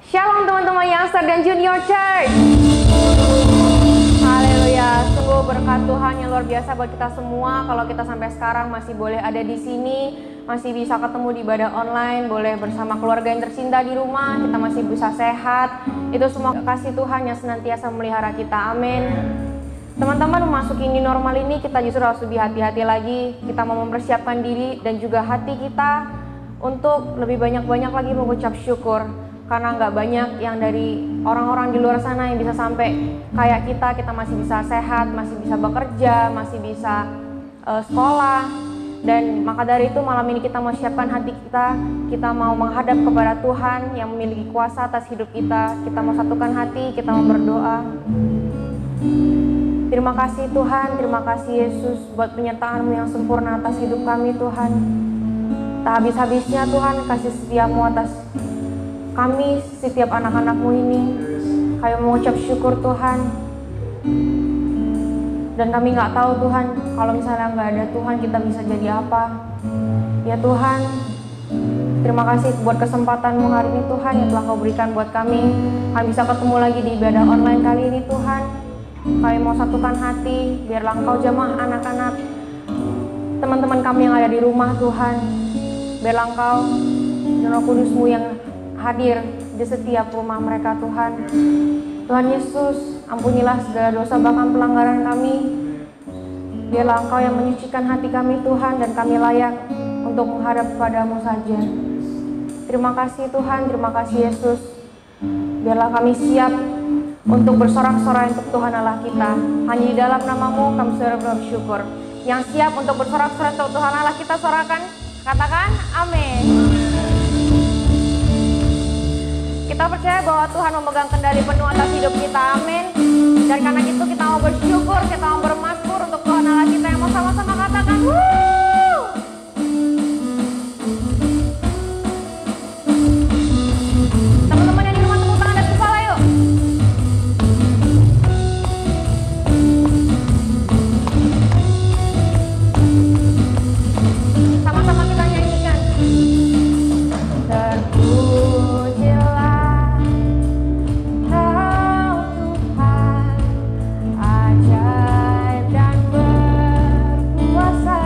Shalom teman-teman Youngster dan Junior Church. Haleluya, sungguh berkat Tuhan yang luar biasa buat kita semua. Kalau kita sampai sekarang masih boleh ada di sini, masih bisa ketemu di ibadah online, boleh bersama keluarga yang tercinta di rumah, kita masih bisa sehat. Itu semua kasih Tuhan yang senantiasa memelihara kita. Amin. Teman-teman, memasuki new normal ini kita justru harus lebih hati-hati lagi. Kita mau mempersiapkan diri dan juga hati kita untuk lebih banyak-banyak lagi mengucap syukur. Karena nggak banyak yang dari orang-orang di luar sana yang bisa sampai kayak kita masih bisa sehat, masih bisa bekerja, masih bisa sekolah. Dan maka dari itu malam ini kita mau siapkan hati kita mau menghadap kepada Tuhan yang memiliki kuasa atas hidup kita mau satukan hati, kita mau berdoa. Terima kasih Tuhan, terima kasih Yesus buat penyertaan-Mu yang sempurna atas hidup kami Tuhan. Tak habis-habisnya Tuhan kasih setia-Mu atas kami, setiap anak-anak-Mu ini. Kami mengucap syukur Tuhan. Dan kami nggak tahu Tuhan, kalau misalnya nggak ada Tuhan kita bisa jadi apa. Ya Tuhan, terima kasih buat kesempatan-Mu hari ini Tuhan yang telah Kau berikan buat kami. Kami bisa ketemu lagi di ibadah online kali ini Tuhan. Kami mau satukan hati, biarlah Engkau jamah anak-anak, teman-teman kami yang ada di rumah Tuhan. Biarlah Engkau dan Roh Kudus-Mu yang hadir di setiap rumah mereka Tuhan. Tuhan Yesus, ampunilah segala dosa bahkan pelanggaran kami. Biarlah Engkau yang menyucikan hati kami Tuhan, dan kami layak untuk menghadap kepadamu saja. Terima kasih Tuhan, terima kasih Yesus. Biarlah kami siap untuk bersorak-sorai untuk Tuhan Allah kita. Hanya di dalam nama-Mu kami bersyukur. Yang siap untuk bersorak-sorai untuk Tuhan Allah kita, sorakan, katakan amin. Kita percaya bahwa Tuhan memegang kendali penuh atas hidup kita, amin. Dan karena itu kita mau bersyukur, kita mau bermasmur untuk Tuhan Allah kita, yang mau sama-sama katakan wuuu. Teman-teman yang di rumah tepuk tangan dan kepala yuk. Sama-sama kita nyanyikan. Ajaib dan berkuasa.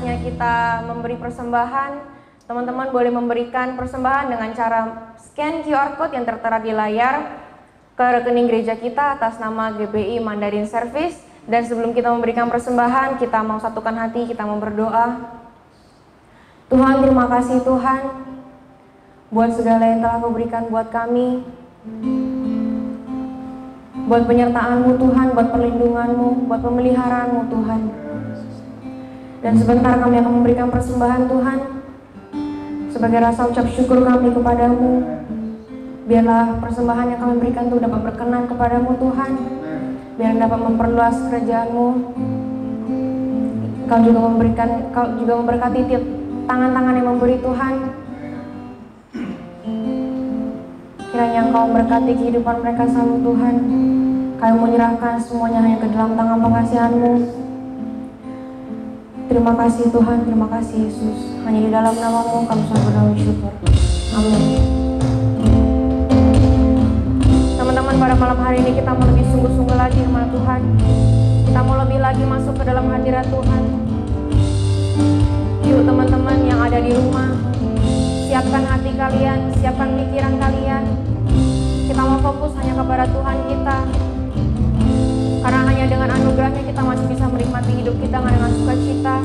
saatnya kita memberi persembahan. Teman-teman boleh memberikan persembahan dengan cara scan QR Code yang tertera di layar ke rekening gereja kita atas nama GBI Mandarin Service. Dan sebelum kita memberikan persembahan, kita mau satukan hati, kita mau berdoa. Tuhan, terima kasih Tuhan buat segala yang telah Kau berikan buat kami, buat penyertaan-Mu Tuhan, buat perlindungan-Mu, buat pemeliharaanmu Tuhan. Dan sebentar kami akan memberikan persembahan Tuhan sebagai rasa ucap syukur kami kepadamu. Biarlah persembahan yang kami berikan itu dapat berkenan kepadamu Tuhan. Biar dapat memperluas kerajaan-Mu. Kau juga memberkati tiap tangan-tangan yang memberi Tuhan. Kiranya Engkau memberkati kehidupan mereka selalu Tuhan. Kami menyerahkan semuanya hanya ke dalam tangan pengasihan-Mu. Terima kasih Tuhan, terima kasih Yesus. Hanya di dalam nama-Mu kami selalu berdoa syukur. Amin. Teman-teman, pada malam hari ini kita mau lebih sungguh-sungguh lagi kepada Tuhan. Kita mau lebih lagi masuk ke dalam hadirat Tuhan. Yuk teman-teman yang ada di rumah, siapkan hati kalian, siapkan pikiran kalian. Kita mau fokus hanya kepada Tuhan kita. Karena hanya dengan anugerahnya kita masih bisa menikmati hidup kita dengan sukacita.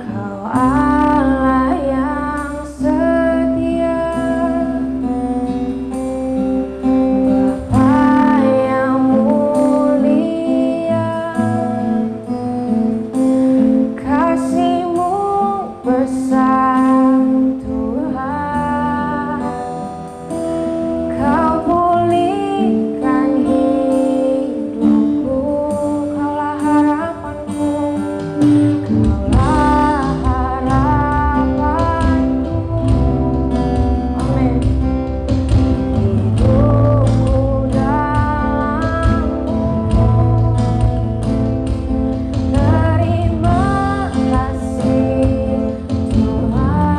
Kau Allah yang setia, Bapa yang mulia, kasih-Mu besar. Terima kasih Tuhan.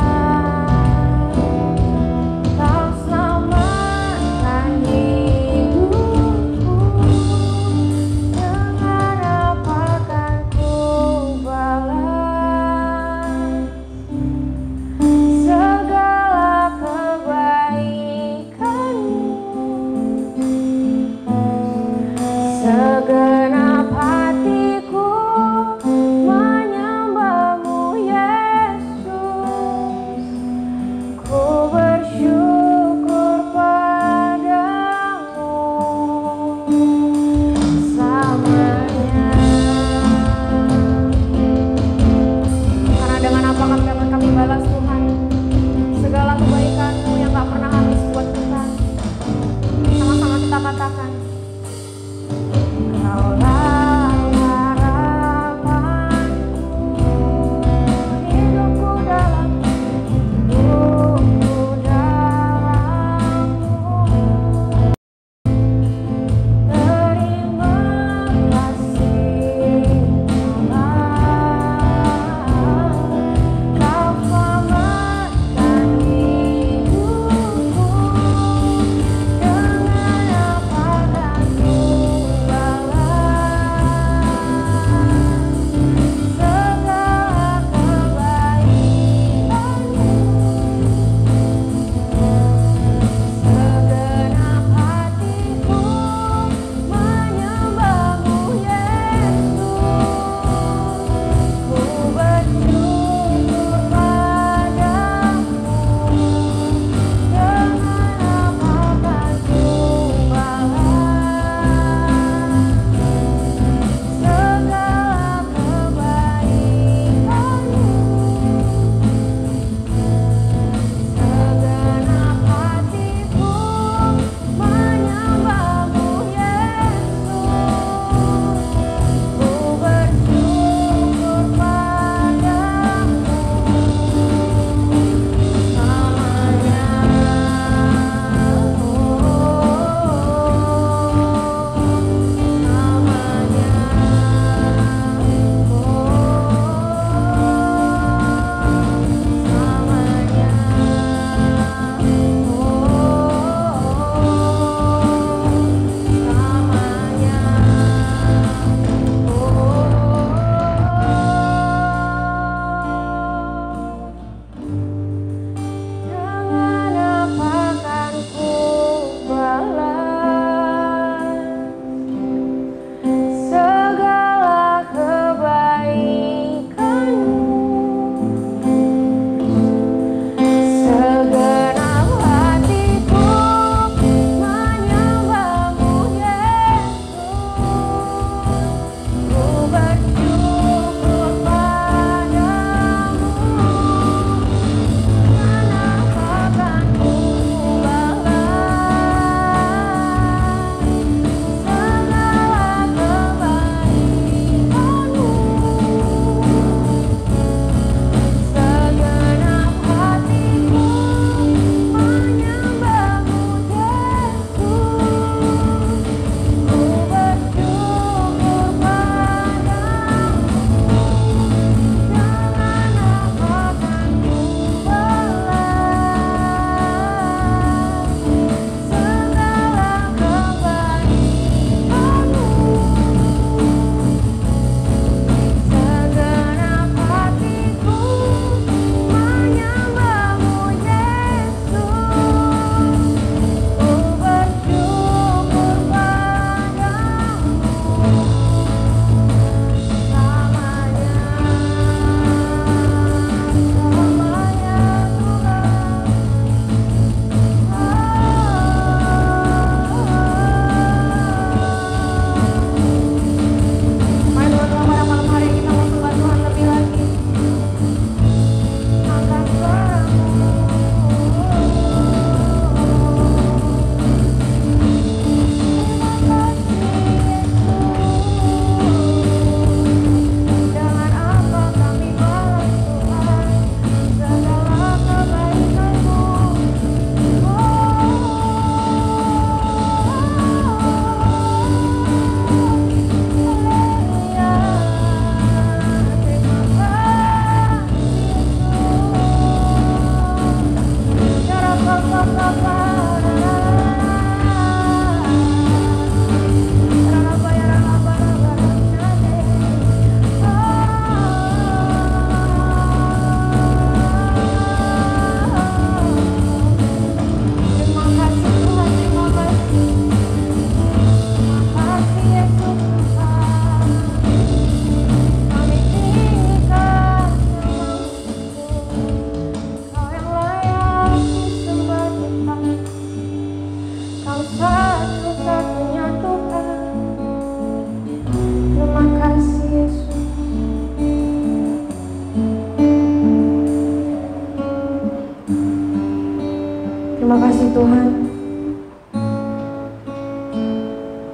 kasih Tuhan.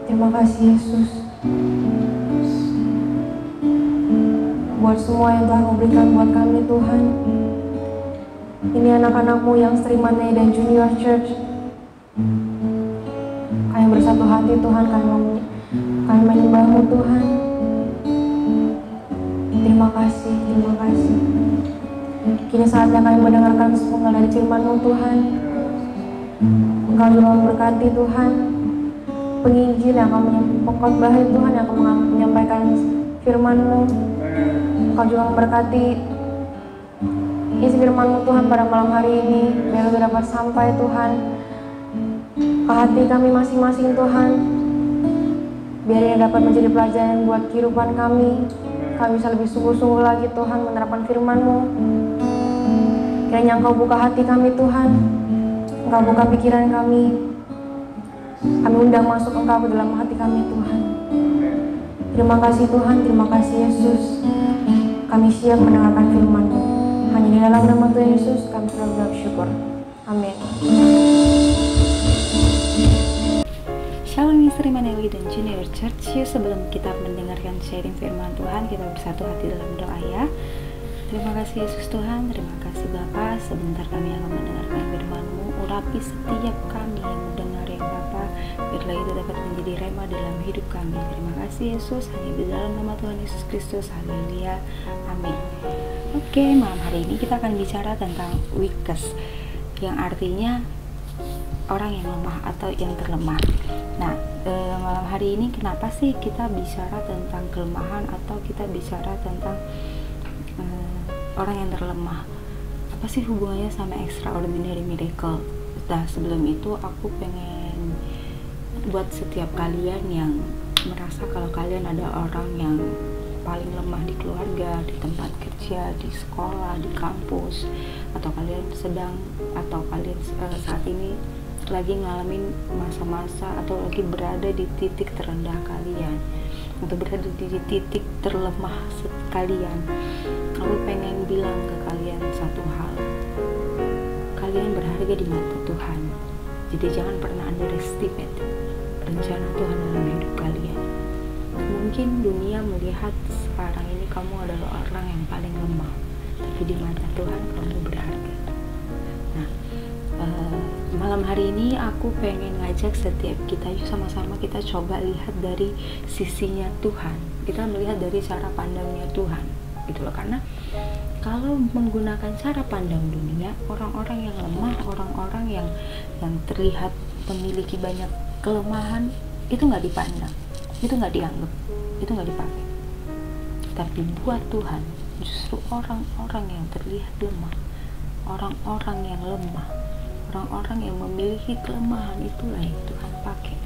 Terima kasih Yesus buat semua yang telah memberikan buat kami Tuhan. Ini anak-anak-Mu yang Srimane dan Junior Church. Kami bersatu hati Tuhan, kami menyembah-Mu Tuhan. Terima kasih, terima kasih. Kini saatnya kami mendengarkan sepenggal dari firman-Mu Tuhan. Engkau juga memberkati Tuhan penginjil yang akan pengkhotbah Tuhan, yang akan menyampaikan firman-Mu. Engkau juga memberkati isi firman-Mu Tuhan pada malam hari ini, biar lebih dapat sampai Tuhan ke hati kami masing-masing Tuhan. Biar ini dapat menjadi pelajaran buat kehidupan kami. Kami bisa lebih sungguh-sungguh lagi Tuhan menerapkan firman-Mu. Kiranya Engkau buka hati kami Tuhan, Engkau buka pikiran kami. Kami undang masuk Engkau ke dalam hati kami Tuhan. Terima kasih Tuhan, terima kasih Yesus. Kami siap mendengarkan firman-Mu. Hanya di dalam nama Tuhan Yesus kami selalu bersyukur. Amin. Shalom Srimane dan Junior Church. Yuk, sebelum kita mendengarkan sharing firman Tuhan, kita bersatu hati dalam doa ya. Terima kasih Yesus Tuhan, terima kasih Bapa. Sebentar kami akan mendengarkan firman-Mu. Urapi setiap kami yang mendengar ya Bapa, biarlah itu dapat menjadi rema dalam hidup kami. Terima kasih Yesus, hanya di dalam nama Tuhan Yesus Kristus. Haleluya, amin. Oke, malam hari ini kita akan bicara tentang weakness, yang artinya orang yang lemah atau yang terlemah. Nah, malam hari ini kenapa sih kita bicara tentang kelemahan atau kita bicara tentang orang yang terlemah? Apa sih hubungannya sama extraordinary miracle? Nah, sebelum itu aku pengen buat setiap kalian yang merasa kalau kalian ada orang yang paling lemah di keluarga, di tempat kerja, di sekolah, di kampus, atau kalian saat ini lagi ngalamin masa-masa atau lagi berada di titik terendah kalian atau berada di titik terlemah kalian, aku pengen bilang ke kalian satu hal: kalian berharga di mata Tuhan. Jadi jangan pernah underestimate rencana Tuhan dalam hidup kalian. Mungkin dunia melihat sekarang ini kamu adalah orang yang paling lemah, tapi di mata Tuhan kamu berharga. Nah, malam hari ini aku pengen ngajak setiap kita, yuk sama-sama kita coba lihat dari sisinya Tuhan. Kita melihat dari cara pandangnya Tuhan, gitu loh. Karena kalau menggunakan cara pandang dunia, orang-orang yang lemah, orang-orang yang terlihat memiliki banyak kelemahan, itu nggak dipandang, itu nggak dianggap, itu nggak dipakai. Tapi buat Tuhan, justru orang-orang yang terlihat lemah, orang-orang yang lemah, orang-orang yang memiliki kelemahan, itulah yang Tuhan pakai.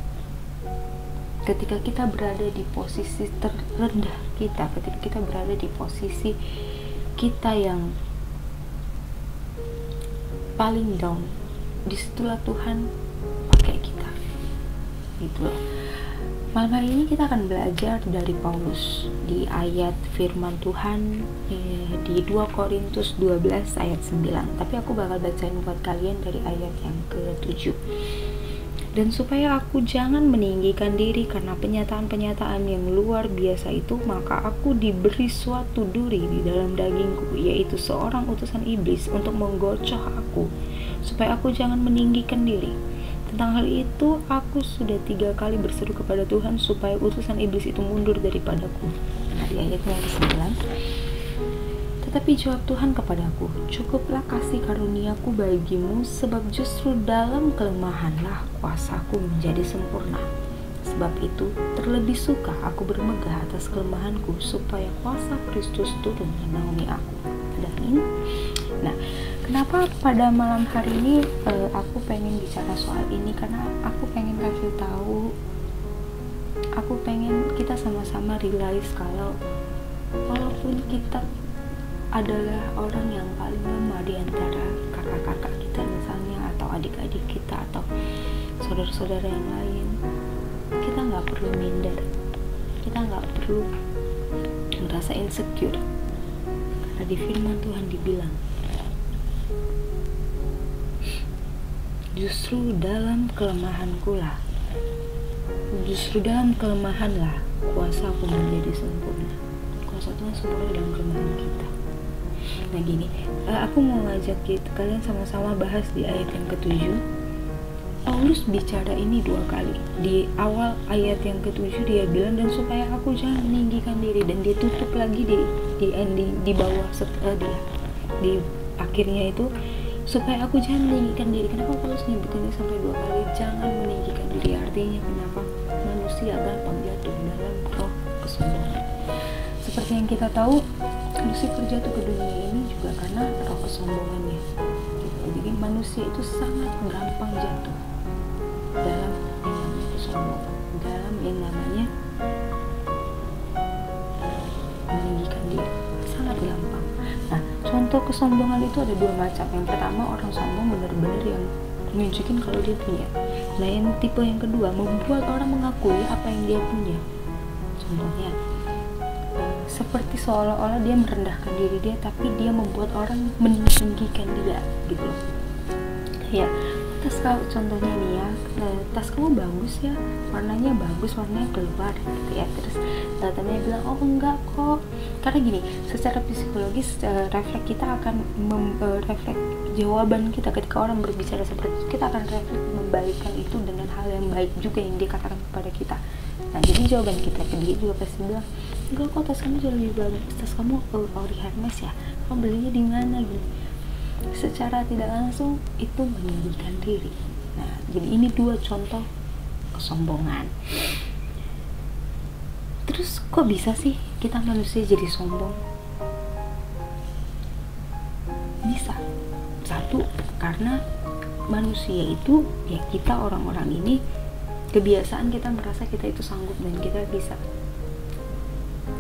Ketika kita berada di posisi terendah kita, ketika kita berada di posisi kita yang paling down, disitulah Tuhan pakai kita, gitu loh. Malam hari ini kita akan belajar dari Paulus di ayat firman Tuhan di 2 Korintus 12 ayat 9. Tapi aku bakal bacain buat kalian dari ayat yang ke-7. Dan supaya aku jangan meninggikan diri karena penyataan-penyataan yang luar biasa itu, maka aku diberi suatu duri di dalam dagingku, yaitu seorang utusan iblis untuk menggocoh aku, supaya aku jangan meninggikan diri. Tentang hal itu, aku sudah 3 kali berseru kepada Tuhan supaya utusan iblis itu mundur daripadaku. Nah, di ayatnya yang ke-9. Tetapi jawab Tuhan kepadaku, cukuplah kasih karuniaku bagimu, sebab justru dalam kelemahanlah kuasaku menjadi sempurna. Sebab itu, terlebih suka aku bermegah atas kelemahanku, supaya kuasa Kristus turun menaungi aku. Amin. Nah, kenapa pada malam hari ini aku pengen bicara soal ini? Karena aku pengen kasih tahu, aku pengen kita sama-sama realize kalau walaupun kita adalah orang yang paling lemah di antara kakak-kakak kita misalnya, atau adik-adik kita, atau saudara-saudara yang lain, kita nggak perlu minder, kita nggak perlu merasa insecure. Karena di firman Tuhan dibilang, justru dalam kelemahanku lah, justru dalam kelemahan lah kuasaku menjadi sempurna. Kuasa Tuhan sempurna dalam kelemahan kita. Nah gini, aku mau ngajak kalian sama-sama bahas di ayat yang ke-7. Paulus bicara ini 2 kali. Di awal ayat yang ke-7 dia bilang, dan supaya aku jangan meninggikan diri, dan dia tutup lagi di bawah di akhirnya itu, supaya aku jangan meninggikan diri. Kenapa Paulus nyebutnya sampai 2 kali jangan meninggikan diri? Artinya kenapa? Manusia gampang jatuh dalam roh kesombongan. Seperti yang kita tahu, Lucifer jatuh ke dunia ini juga karena roh kesombongannya. Jadi manusia itu sangat gampang jatuh dalam yang namanya kesombongan, dalam yang namanya meninggikan diri, sangat gampang. Nah, contoh kesombongan itu ada 2 macam. Yang pertama, orang sombong benar-benar yang nunjukin kalau dia punya. Nah, yang tipe yang kedua, membuat orang mengakui apa yang dia punya. Contohnya, seperti seolah-olah dia merendahkan diri dia, tapi dia membuat orang meninggikan dia, gitu loh. Ya, tas kau contohnya nih ya, tas kamu bagus ya, warnanya bagus, warnanya keluar gitu ya. Terus temennya bilang, oh enggak kok. Karena gini, secara psikologis refleks kita akan refleks jawaban kita ketika orang berbicara seperti itu, kita akan refleks membalikkan itu dengan hal yang baik juga yang dia katakan kepada kita. Nah, jadi jawaban kita ke dia juga pasti bilang, enggak kok, tas kamu jauh lebih bagus, tas kamu ori Hermes ya, kamu belinya di mana gitu. Secara tidak langsung itu meninggikan diri. Nah, jadi ini 2 contoh kesombongan. Terus kok bisa sih kita manusia jadi sombong? Bisa. 1, karena manusia itu, ya kita orang-orang ini kebiasaan kita merasa kita itu sanggup dan kita bisa.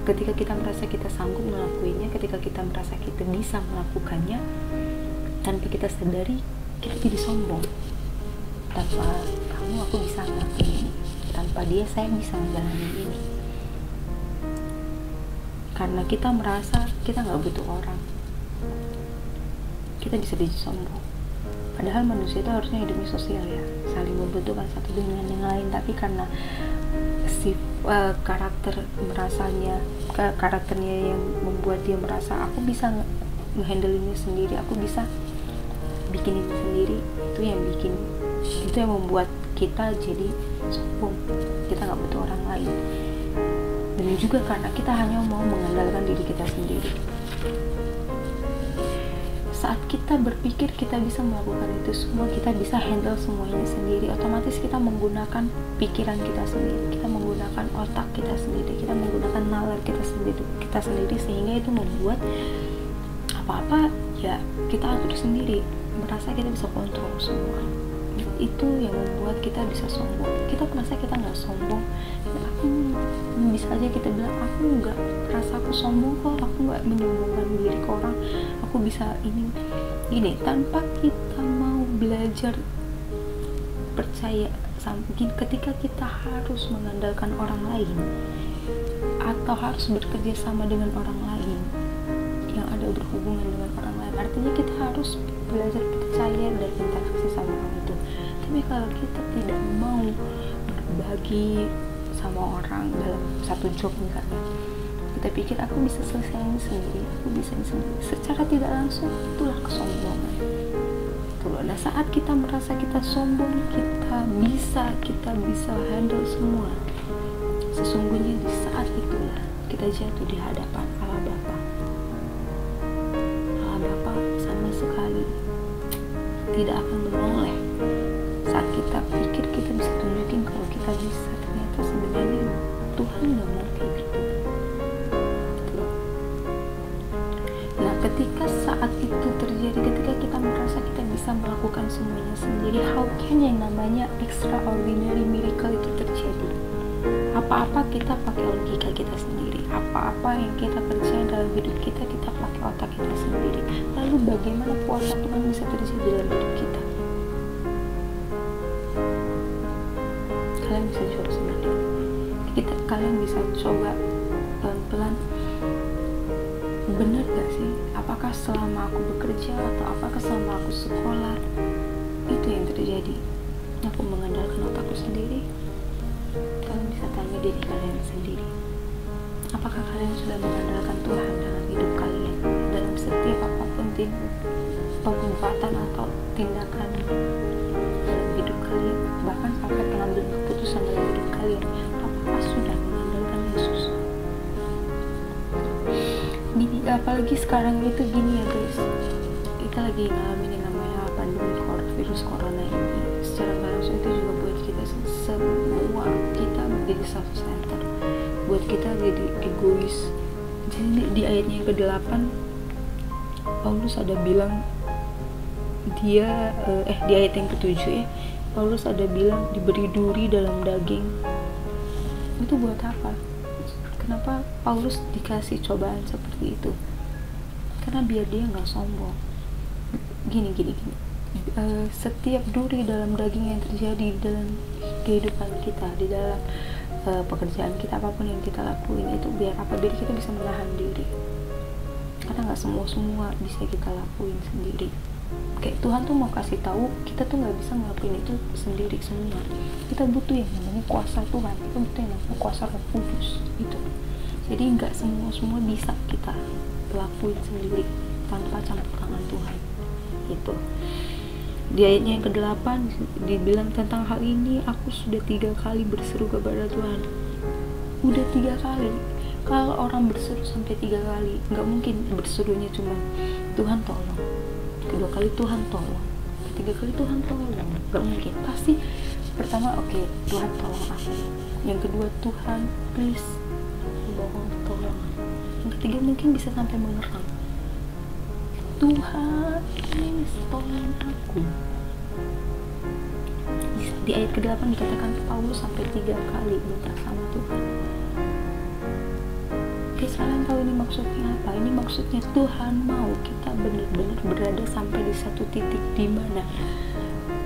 Ketika kita merasa kita sanggup melakukannya, ketika kita merasa kita bisa melakukannya, tanpa kita sadari kita jadi sombong. Tanpa kamu aku bisa ngelakuin ini, tanpa dia saya bisa menjalani ini. Karena kita merasa kita nggak butuh orang, kita bisa jadi sombong. Padahal manusia itu harusnya hidupnya sosial ya, saling membutuhkan satu dengan yang lain. Tapi karena karakternya yang membuat dia merasa aku bisa ngehandle ini sendiri, aku bisa bikin ini sendiri, itu yang membuat kita jadi sombong. Kita nggak butuh orang lain. Dan juga karena kita hanya mau mengandalkan diri kita sendiri. Saat kita berpikir kita bisa melakukan itu semua, kita bisa handle semuanya sendiri, otomatis kita menggunakan pikiran kita sendiri, kita menggunakan otak kita sendiri, kita menggunakan nalar kita sendiri, sehingga itu membuat apa-apa ya kita atur sendiri, merasa kita bisa kontrol semua. Itu yang membuat kita bisa sombong. Kita merasa kita nggak sombong, aku bisa aja kita bilang aku nggak merasa aku sombong kok, aku nggak menyombongkan diri ke orang, aku bisa ini tanpa kita mau belajar percaya. Ketika kita harus mengandalkan orang lain atau harus bekerja sama dengan orang lain yang ada berhubungan dengan orang lain, artinya kita harus belajar percaya dan interaksi sama orang itu. Tapi kalau kita tidak mau berbagi sama orang dalam satu job misalnya, kita pikir aku bisa selesaiin sendiri, aku bisa ini sendiri, secara tidak langsung itulah kesombongan. Nah, saat kita merasa kita sombong, kita bisa handle semua, sesungguhnya di saat itulah kita jatuh di hadapan Allah Bapa. Allah Bapa sama sekali tidak akan menoleh saat kita pikir kita bisa tunjukin kalau kita bisa. Ternyata sebenarnya Tuhan nggak mau kayak gitu. Nah, ketika saat itu terjadi, ketika kita merasa kita bisa melakukan semuanya sendiri, how can yang namanya extraordinary miracle itu terjadi? Apa-apa kita pakai logika kita sendiri, apa-apa yang kita percaya dalam hidup kita pakai otak kita sendiri. Lalu bagaimana kuasa Tuhan bisa terjadi dalam hidup kita? Kalian bisa coba sendiri. Kalian bisa coba pelan-pelan. Benar gak sih? Apakah selama aku bekerja atau apakah selama aku sekolah, Itu yang terjadi. Aku mengandalkan otakku sendiri. Kalian bisa tanya diri kalian sendiri, apakah kalian sudah mengandalkan Tuhan dalam hidup kalian, dalam setiap apapun perbuatan atau tindakan dalam hidup kalian, bahkan sampai pengambilan keputusan dalam hidup kalian, apakah sudah mengandalkan Yesus? Gini, apalagi sekarang itu gini ya guys, kita lagi ngalamin yang namanya pandemi virus corona ini. Secara nggak langsung itu juga buat kita semua, kita menjadi self-centered, buat kita jadi egois. Jadi di ayatnya yang ke-8 Paulus ada bilang di ayat yang ke-7 ya, Paulus ada bilang diberi duri dalam daging. Itu buat apa? Kenapa Paulus dikasih cobaan seperti itu? Karena biar dia nggak sombong. Gini. Setiap duri dalam daging yang terjadi dalam kehidupan kita, di dalam pekerjaan kita, apapun yang kita lakuin itu biar apa? Biar kita bisa menahan diri. Karena nggak semua bisa kita lakuin sendiri. Kayak Tuhan tuh mau kasih tahu kita tuh nggak bisa ngelakuin itu sendiri semua. Kita butuh yang namanya kuasa Tuhan, kita butuh yang namanya kuasa Roh Kudus itu. Jadi nggak semua bisa kita lakuin sendiri tanpa campur tangan Tuhan itu. Di ayatnya yang ke-8 dibilang tentang hal ini, aku sudah 3 kali berseru kepada Tuhan. Udah 3 kali. Kalau orang berseru sampai 3 kali, nggak mungkin berserunya cuma Tuhan tolong, kedua kali Tuhan tolong, ketiga kali Tuhan tolong. Nggak mungkin. Pasti pertama oke, Tuhan tolong aku. Yang kedua, Tuhan please, aku mohon tolong. Yang ketiga mungkin bisa sampai mengerang, Tuhan please tolong aku. Di ayat ke-8 dikatakan Paulus sampai 3 kali minta sama Tuhan. Guys, kalian tahu ini maksudnya apa? Ini maksudnya Tuhan mau kita benar-benar berada sampai di satu titik di mana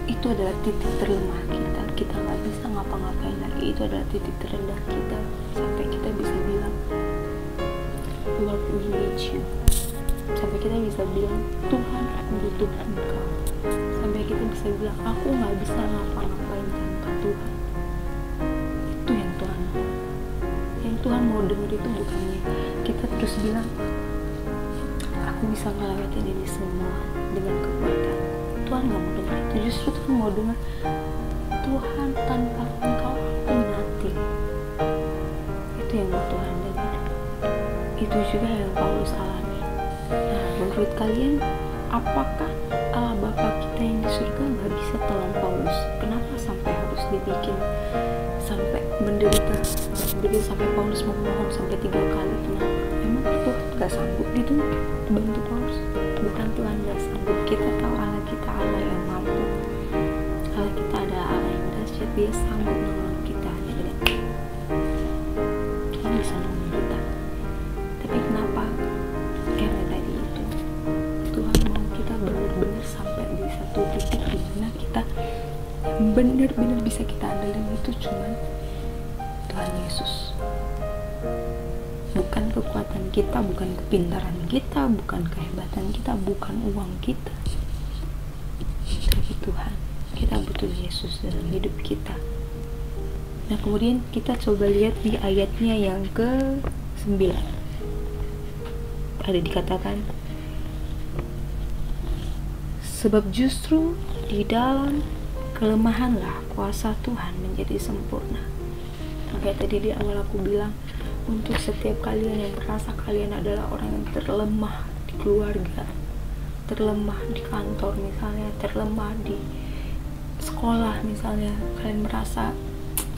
itu adalah titik terlemah kita. Kita nggak bisa ngapa-ngapain lagi. Itu adalah titik terendah kita, sampai kita bisa bilang Lord, we need you. Sampai kita bisa bilang Tuhan, aku butuh Engkau. Sampai kita bisa bilang aku nggak bisa ngapa-ngapain tanpa Tuhan. Itu yang Tuhan mau. Yang Tuhan mau dengar itu bukannya kita terus bilang aku bisa ngelewatin ini semua dengan kekuatan. Tuhan nggak mau dengar itu. Justru Tuhan mau dengar Tuhan, tanpa Engkau aku nothing. Itu yang mau Tuhan dengar. Itu juga yang Paulus alami. Nah, menurut kalian, apakah Allah Bapa kita yang di surga nggak bisa tolong Paulus? Kenapa sampai harus dibikin sampai menderita, sampai Paulus memohon sampai 3 kali? Kenapa? Emang Tuhan nggak sanggup gitu bantu Paulus? Bukan Tuhan nggak sanggup. Kita tahu Allah kita Allah yang mampu. Allah kita adalah Allah yang dahsyat. Dia sanggup menolong kita. Tuhan bisa nolong kita. Tapi kenapa? Karena tadi itu Tuhan mau kita benar-benar sampai di satu titik di mana kita benar-benar bisa kita andalin itu cuma Tuhan Yesus. Bukan kekuatan kita, bukan kepintaran kita, bukan kehebatan kita, bukan uang kita, tapi Tuhan. Kita butuh Yesus dalam hidup kita. Nah, kemudian kita coba lihat di ayatnya yang ke-9. Ada dikatakan, sebab justru di dalam kelemahanlah kuasa Tuhan menjadi sempurna. Kayak tadi di awal aku bilang, untuk setiap kalian yang merasa kalian adalah orang yang terlemah di keluarga, terlemah di kantor misalnya, terlemah di sekolah misalnya, kalian merasa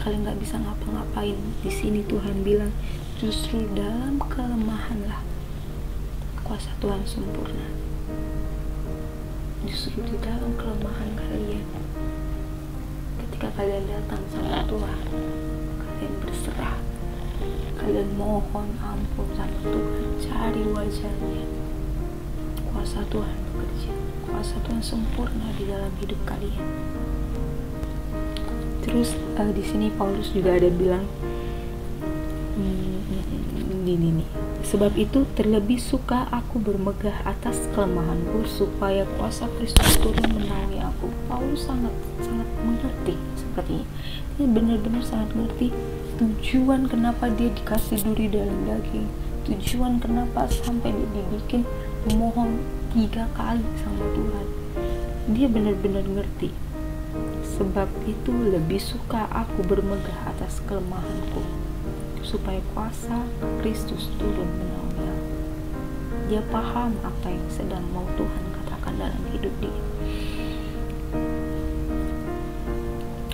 kalian nggak bisa ngapa-ngapain, di sini Tuhan bilang justru dalam kelemahanlah kuasa Tuhan sempurna. Justru di dalam kelemahan kalian, ketika kalian datang sama Tuhan, kalian berserah, kalian mohon ampun sama Tuhan, cari wajahnya, kuasa Tuhan bekerja, kuasa Tuhan sempurna di dalam hidup kalian. Terus di sini Paulus juga ada bilang, ini nih, Sebab itu terlebih suka aku bermegah atas kelemahanku, supaya kuasa Kristus turun menaungi aku. Paulus sangat mengerti seperti ini. Dia benar-benar sangat mengerti tujuan kenapa dia dikasih duri dalam daging, tujuan kenapa sampai dia dibikin memohon 3 kali sama Tuhan. Dia benar-benar ngerti. Sebab itu lebih suka aku bermegah atas kelemahanku, supaya kuasa Kristus turun menaungi aku. Dia paham apa yang sedang mau Tuhan katakan dalam hidup dia.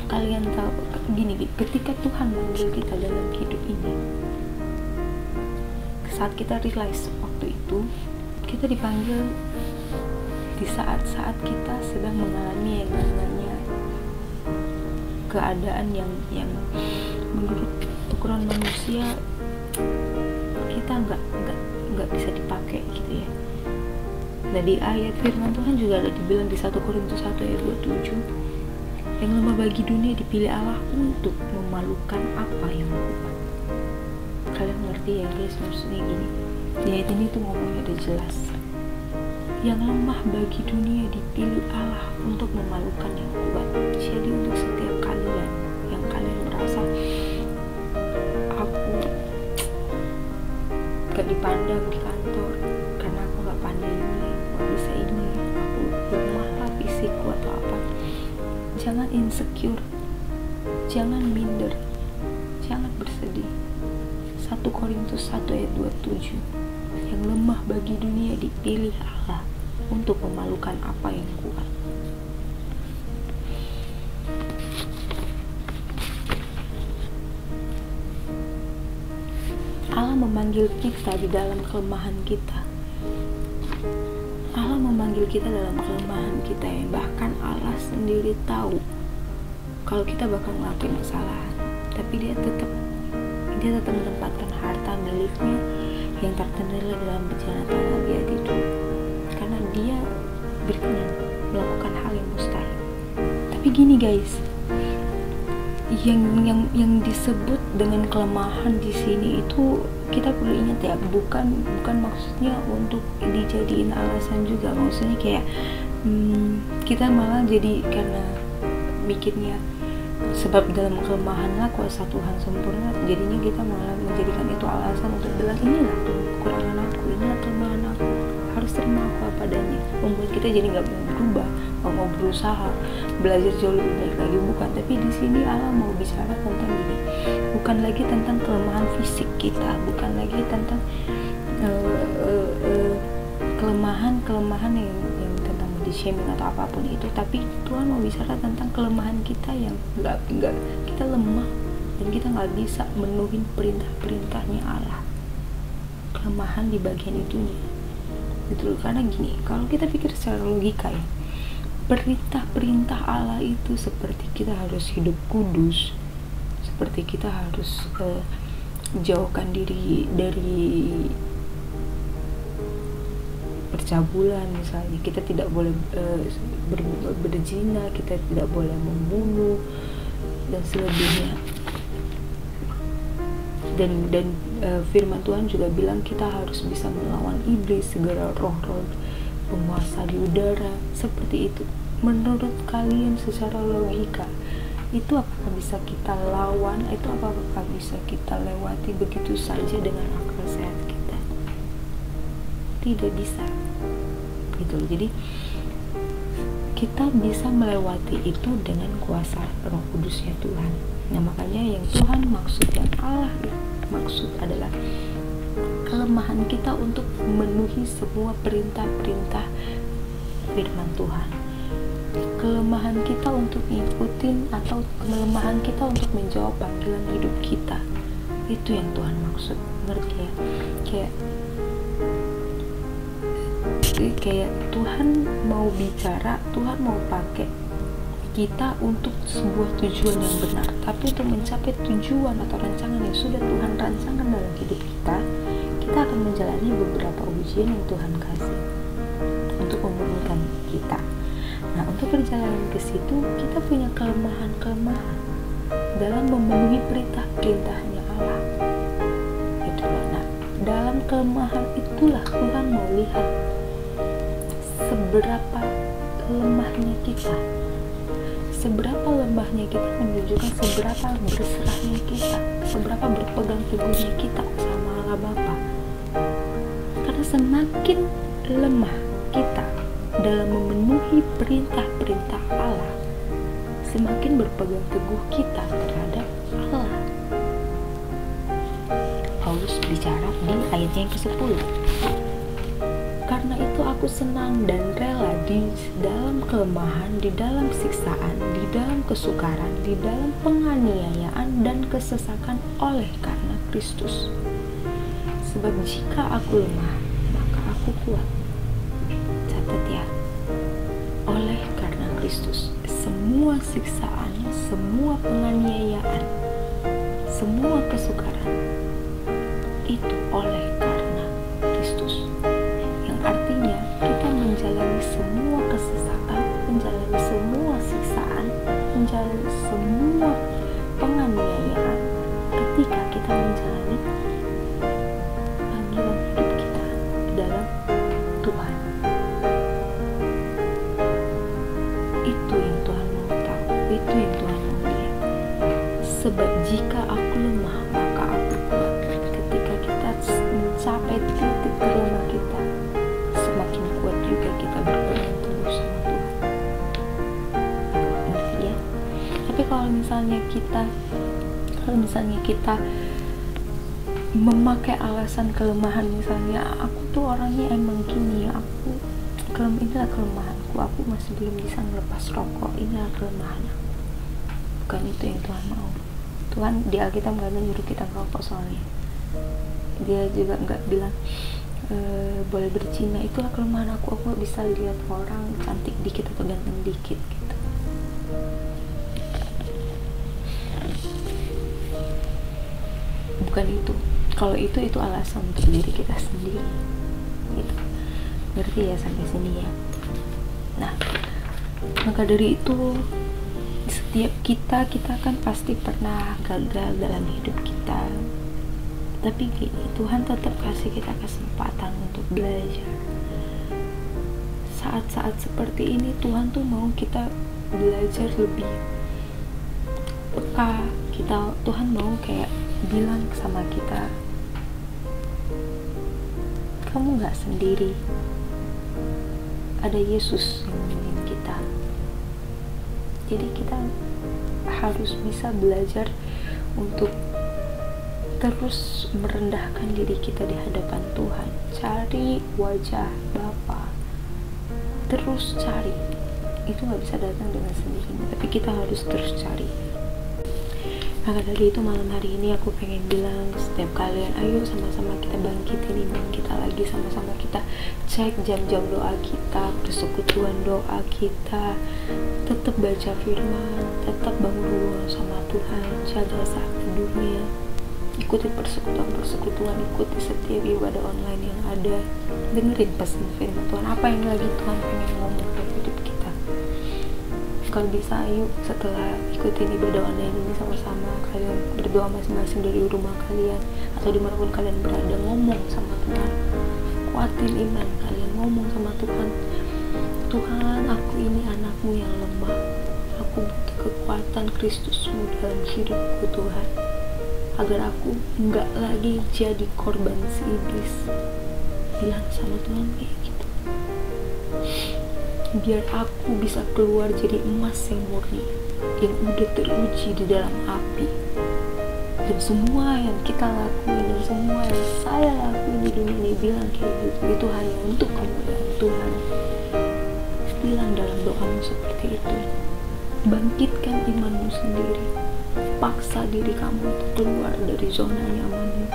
Kalian tahu gini, ketika Tuhan manggil kita dalam hidup ini, saat kita realize waktu itu kita dipanggil di saat-saat kita sedang mengalami yang namanya keadaan yang menurut ukuran manusia kita nggak bisa dipakai gitu ya. Nah, di ayat firman Tuhan juga ada dibilang di 1 Korintus 1 ayat 27, yang lemah bagi dunia dipilih Allah untuk memalukan apa yang kuat. Kalian ngerti ya guys, maksudnya gini, di ayat ini tuh ngomongnya udah jelas. Yang lemah bagi dunia dipilih Allah untuk memalukan yang kuat. Jadi untuk setiap kalian yang kalian merasa aku gak dipandang di kantor karena aku gak pandai ini, gak bisa ini, aku lemah lah fisikku atau apa, jangan insecure, jangan minder, jangan bersedih. 1 Korintus 1 ayat 27, yang lemah bagi dunia dipilih Allah untuk memalukan apa yang kuat. Allah memanggil kita di dalam kelemahan kita. Allah memanggil kita dalam kelemahan kita, yang bahkan Allah sendiri tahu kalau kita bakal ngelakuin kesalahan, tapi dia tetap menempatkan harta miliknya yang tertera dalam bejana tanah dia itu, karena dia berkenan melakukan hal yang mustahil. Tapi gini guys, yang disebut dengan kelemahan di sini itu kita perlu ingat ya, bukan maksudnya untuk dijadiin alasan juga. Maksudnya kayak kita malah jadi karena mikirnya sebab dalam kelemahan lah kuasa Tuhan sempurna, jadinya kita malah menjadikan itu alasan untuk bilang inilah kekurangan aku, inilah kelemahan aku, harus terima aku apa adanya, membuat kita jadi nggak mau berubah, nggak mau berusaha belajar jauh lebih baik lagi. Bukan, tapi di sini Allah mau bicara tentang gini, bukan lagi tentang kelemahan fisik kita, bukan lagi tentang kelemahan yang tentang body shaming atau apapun itu, tapi Tuhan mau bicara tentang kelemahan kita yang nggak kita lemah dan kita nggak bisa menuhin perintah-perintahnya Allah. Kelemahan di bagian itunya gitu. Karena gini, kalau kita pikir secara logika ya, perintah-perintah Allah itu seperti kita harus hidup kudus, seperti kita harus jauhkan diri dari percabulan misalnya, kita tidak boleh berzina, kita tidak boleh membunuh dan selebihnya. Dan firman Tuhan juga bilang kita harus bisa melawan iblis, segala roh-roh penguasa di udara, seperti itu. Menurut kalian secara logika itu apakah bisa kita lawan? Itu apakah bisa kita lewati begitu saja dengan akal sehat kita? Tidak bisa gitu. Jadi kita bisa melewati itu dengan kuasa Roh Kudusnya Tuhan. Nah, makanya yang Tuhan maksud, yang Allah maksud adalah kelemahan kita untuk memenuhi semua perintah-perintah firman Tuhan, kelemahan kita untuk ngikutin, atau kelemahan kita untuk menjawab panggilan hidup kita. Itu yang Tuhan maksud, ngerti ya? Kayak Tuhan mau bicara, Tuhan mau pakai kita untuk sebuah tujuan yang benar. Tapi untuk mencapai tujuan atau rancangan yang sudah Tuhan rancangkan dalam hidup kita, kita akan menjalani beberapa ujian yang Tuhan kasih untuk memurnikan kita. Nah, untuk perjalanan ke situ kita punya kelemahan-kelemahan dalam memenuhi perintah-perintahnya Allah. Itulah. Nah, dalam kelemahan itulah Tuhan mau lihat seberapa lemahnya kita. Seberapa lemahnya kita menunjukkan seberapa berserahnya kita, seberapa berpegang teguhnya kita sama Allah Bapa. Karena semakin lemah kita dalam memenuhi perintah-perintah Allah, semakin berpegang teguh kita terhadap Allah. Paulus bicara di ayatnya yang ke-10. Karena itu aku senang dan rela di dalam kelemahan, di dalam siksaan, di dalam kesukaran, di dalam penganiayaan dan kesesakan oleh karena Kristus. Sebab jika aku lemah, maka aku kuat. Catat ya, oleh karena Kristus, semua siksaan, semua penganiayaan, semua kesukaran, itu oleh karena Kristus. Yang artinya kita menjalani semua kesesakan, menjalani semua siksaan, menjalani semua penganiayaan ketika kita menjalani panggilan hidup kita dalam Tuhan. Itu yang Tuhan mau tahu, itu yang Tuhan mau lihat. Sebab jika aku lemah, maka aku kuat. Ketika kita mencapai titik terlemah kita, semakin kuat juga kita berpegang teguh sama Tuhan. Ngerti ya? Tapi kalau misalnya kita memakai alasan kelemahan, misalnya aku tuh orangnya emang gini, inilah kelemahanku, aku masih belum bisa ngelepas rokok, inilah kelemahan aku. Bukan itu yang Tuhan mau. Tuhan di Alkitab gak ada nyuruh kita ngerokok soalnya. Dia juga nggak bilang boleh berzina, itulah kelemahan aku gak bisa lihat orang cantik dikit atau ganteng dikit gitu. Bukan itu. Kalau itu alasan untuk diri kita sendiri gitu. Ngerti ya sampai sini ya? Nah, maka dari itu setiap kita kan pasti pernah gagal dalam hidup kita. Tapi gini, Tuhan tetap kasih kita kesempatan untuk belajar. Saat-saat seperti ini Tuhan tuh mau kita belajar lebih peka. Tuhan mau kayak bilang sama kita, kamu gak sendiri, ada Yesus yang nemenin kita. Jadi kita harus bisa belajar untuk terus merendahkan diri kita di hadapan Tuhan. Cari wajah Bapa, terus cari. Itu gak bisa datang dengan sendirinya, tapi kita harus terus cari. Maka dari itu malam hari ini aku pengen bilang setiap kalian, ayo sama-sama kita bangkitin iman kita lagi, sama-sama kita cek jam-jam doa kita, persekutuan doa kita, tetap baca firman, tetap bangun hubungan sama Tuhan, jaga saat teduhnya, ikuti persekutuan, ikuti setiap ibadah online yang ada, dengerin pesan firman Tuhan, apa yang lagi Tuhan pengen ngomong dalam hidup kita. Kalau bisa, ayo setelah ikutin ibadah online ini sama-sama kalian berdoa masing-masing dari rumah kalian atau dimanapun kalian berada, ngomong sama Tuhan, kuatin iman kalian, ngomong sama Tuhan, Tuhan aku ini anakmu yang lemah, aku butuh kekuatan Kristusmu dalam hidupku Tuhan, agar aku nggak lagi jadi korban si iblis. Bilang sama Tuhan kayak gitu, biar aku bisa keluar jadi emas yang murni, yang udah teruji di dalam api. Dan semua yang kita lakuin dan semua yang saya lakuin di dunia ini, bilang kayak gitu, itu hanya untuk kemuliaan Tuhan. Bilang dalam doamu seperti itu. Bangkitkan imanmu sendiri, paksa diri kamu untuk keluar dari zona nyamanmu,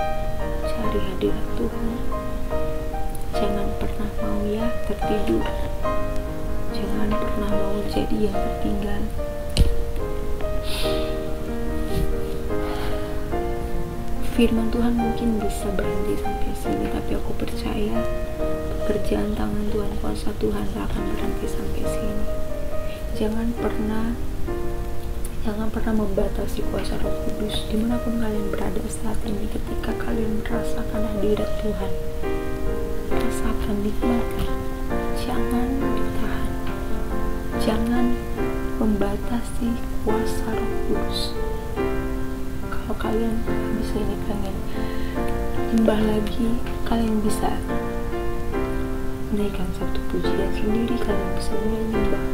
cari hadirat Tuhan. Jangan pernah mau ya tertidur, jangan pernah mau jadi yang tertinggal. Firman Tuhan mungkin bisa berhenti sampai sini, tapi aku percaya pekerjaan tangan Tuhan, kuasa Tuhan gak akan berhenti sampai sini. Jangan pernah Jangan pernah membatasi kuasa Roh Kudus dimanapun kalian berada saat ini. Ketika kalian merasakan hadirat Tuhan, rasakan, nikmati. Jangan ditahan, jangan membatasi kuasa Roh Kudus. Kalau kalian bisa ini pengen nyembah lagi, kalian bisa menaikkan satu pujian sendiri, kalian bisa mulai nyembah.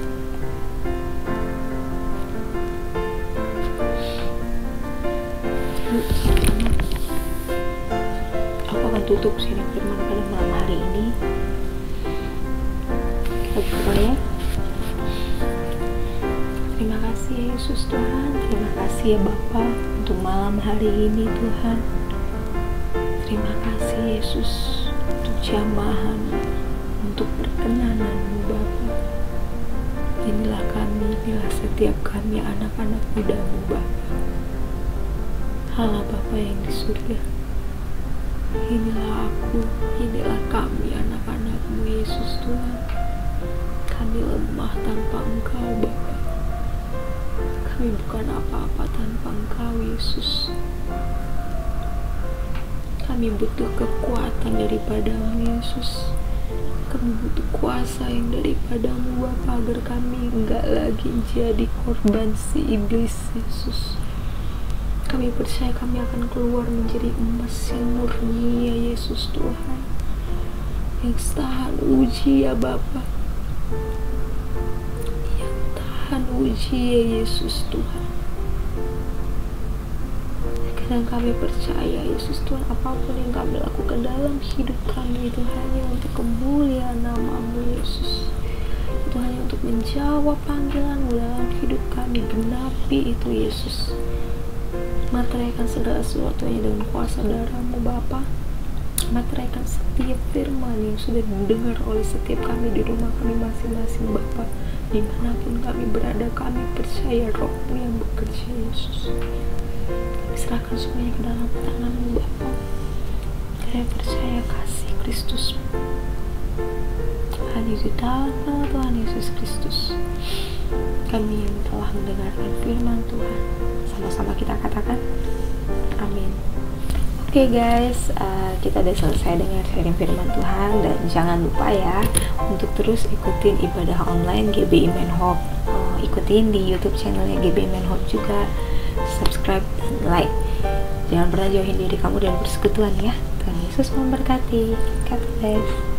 Aku akan tutup sini firman pada malam hari ini. Kita berdoa ya. Terima kasih ya Yesus Tuhan, terima kasih ya Bapa untuk malam hari ini Tuhan. Terima kasih Yesus untuk jamahan, untuk perkenanan-Mu Bapa. Inilah kami, inilah setiap kami anak-anak muda-Mu Bapa. Allah Bapa yang di surga, inilah aku, inilah kami anak-anak-Mu Yesus Tuhan. Kami lemah tanpa Engkau Bapa. Kami bukan apa-apa tanpa Engkau Yesus. Kami butuh kekuatan daripada-Mu Yesus. Kami butuh kuasa yang daripada-Mu Bapa, agar kami enggak lagi jadi korban si iblis Yesus. Kami percaya kami akan keluar menjadi emas yang murni ya Yesus Tuhan, yang tahan uji ya Bapa, yang tahan uji ya Yesus Tuhan. Dan kami percaya Yesus Tuhan, apapun yang kami lakukan dalam hidup kami itu hanya untuk kemuliaan nama-Mu Yesus. Itu hanya untuk menjawab panggilan-Mu dalam hidup kami. Genapi itu Yesus. Materaikan segala sesuatunya dengan kuasa darah-Mu Bapa. Materaikan setiap firman yang sudah didengar oleh setiap kami di rumah kami masing-masing Bapa. Dimanapun kami berada, kami percaya Roh-Mu yang bekerja Yesus. Kami serahkan semuanya ke dalam tangan-Mu Bapa. Kami percaya kasih Kristus, Tuhan Yesus, dalam nama Tuhan Yesus Kristus, kami yang telah mendengarkan firman Tuhan, sama-sama kita katakan amin. Oke guys, kita udah selesai dengar sharing firman Tuhan, dan jangan lupa ya untuk terus ikutin ibadah online GBI Menhope. Ikutin di YouTube channelnya GBI Menhope juga, subscribe dan like. Jangan pernah jauhin diri kamu dari persekutuan ya. Tuhan Yesus memberkati. God bless.